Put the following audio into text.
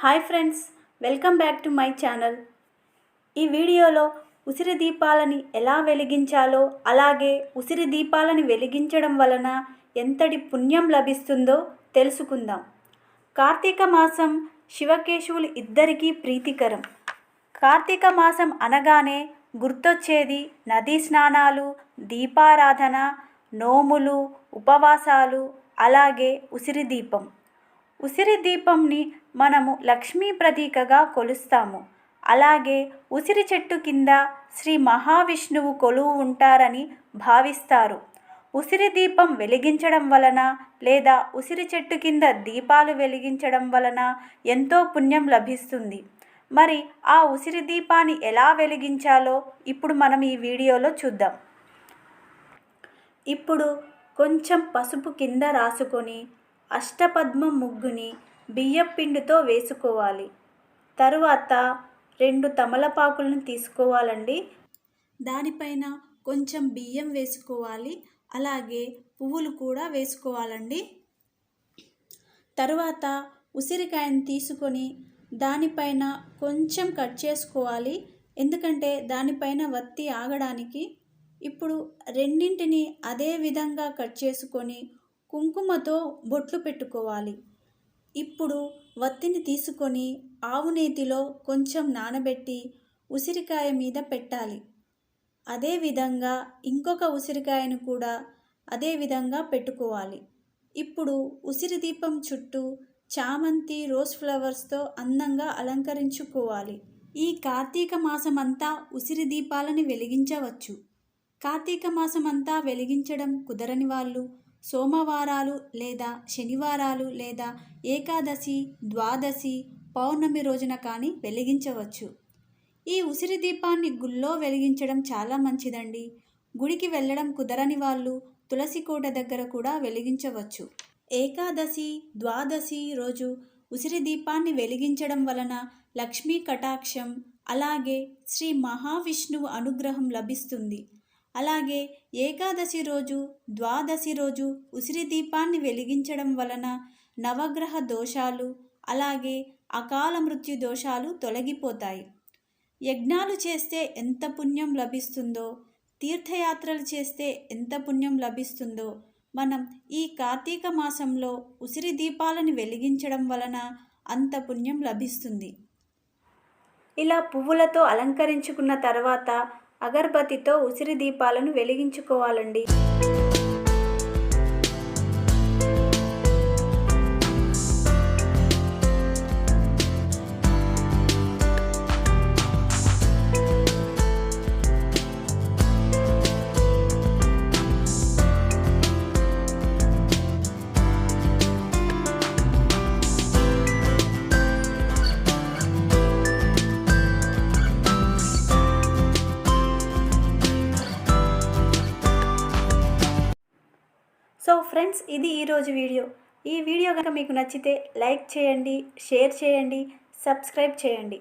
Hi friends, welcome back to my channel. ఈ వీడియోలో ఉసిరి దీపాలని ఎలా వెలిగించాలో, అలాగే ఉసిరి దీపాలని వెలిగించడం వలన ఎంతటి పుణ్యం లభిస్తుందో తెలుసుకుందాం. కార్తీక మాసం శివకేశవులు ఇద్దరికీ ప్రీతికరం. కార్తీక మాసం అనగానే గుర్తొచ్చేది నదీ స్నానాలు, దీపారాధన, నోములు, ఉపవాసాలు, అలాగే ఉసిరి దీపం. ఉసిరి దీపంని మనము లక్ష్మీ ప్రతీకగా కొలుస్తాము. అలాగే ఉసిరి చెట్టు కింద శ్రీ మహావిష్ణువు కొలువు ఉంటారని భావిస్తారు. ఉసిరి దీపం వెలిగించడం వలన లేదా ఉసిరి చెట్టు కింద దీపాలు వెలిగించడం వలన ఎంతో పుణ్యం లభిస్తుంది. మరి ఆ ఉసిరి దీపాన్ని ఎలా వెలిగించాలో ఇప్పుడు మనం ఈ వీడియోలో చూద్దాం. ఇప్పుడు కొంచెం పసుపు కింద రాసుకొని అష్టపద్మం ముగ్గుని బియ్యపిండితో వేసుకోవాలి. తరువాత 2 తమలపాకులను తీసుకోవాలండి. దానిపైన కొంచెం బియ్యం వేసుకోవాలి. అలాగే పువ్వులు కూడా వేసుకోవాలండి. తరువాత ఉసిరికాయను తీసుకొని దానిపైన కొంచెం కట్ చేసుకోవాలి, ఎందుకంటే దానిపైన వత్తి ఆగడానికి. ఇప్పుడు రెండింటిని అదే విధంగా కట్ చేసుకొని కుంకుమతో బొట్లు పెట్టుకోవాలి. ఇప్పుడు వత్తిని తీసుకొని ఆవు నేతిలో కొంచెం నానబెట్టి ఉసిరికాయ మీద పెట్టాలి. అదేవిధంగా ఇంకొక ఉసిరికాయను కూడా అదే విధంగా పెట్టుకోవాలి. ఇప్పుడు ఉసిరి దీపం చుట్టూ చామంతి, రోజ్ ఫ్లవర్స్తో అందంగా అలంకరించుకోవాలి. ఈ కార్తీక మాసమంతా ఉసిరి దీపాలని వెలిగించవచ్చు. కార్తీక మాసమంతా వెలిగించడం కుదరని వాళ్ళు సోమవారాలు లేదా శనివారాలు లేదా ఏకాదశి, ద్వాదశి, పౌర్ణమి రోజున కానీ వెలిగించవచ్చు. ఈ ఉసిరి దీపాన్ని గుళ్ళో వెలిగించడం చాలా మంచిదండి. గుడికి వెళ్ళడం కుదరని వాళ్ళు తులసి కోట దగ్గర కూడా వెలిగించవచ్చు. ఏకాదశి, ద్వాదశి రోజు ఉసిరి దీపాన్ని వెలిగించడం వలన లక్ష్మీ కటాక్షం, అలాగే శ్రీ మహావిష్ణువు అనుగ్రహం లభిస్తుంది. అలాగే ఏకాదశి రోజు, ద్వాదశి రోజు ఉసిరి దీపాన్ని వెలిగించడం వలన నవగ్రహ దోషాలు, అలాగే అకాల మృత్యు దోషాలు తొలగిపోతాయి. యజ్ఞాలు చేస్తే ఎంత పుణ్యం లభిస్తుందో, తీర్థయాత్రలు చేస్తే ఎంత పుణ్యం లభిస్తుందో మనం ఈ కార్తీక మాసంలో ఉసిరి దీపాలను వెలిగించడం వలన అంత పుణ్యం లభిస్తుంది. ఇలా పువ్వులతో అలంకరించుకున్న తర్వాత అగరబత్తితో ఉసిరి దీపాలను వెలిగించుకోవాలండి. సో ఫ్రెండ్స్, ఇది ఈరోజు వీడియో. ఈ వీడియో కనుక మీకు నచ్చితే లైక్ చేయండి, షేర్ చేయండి, సబ్స్క్రైబ్ చేయండి.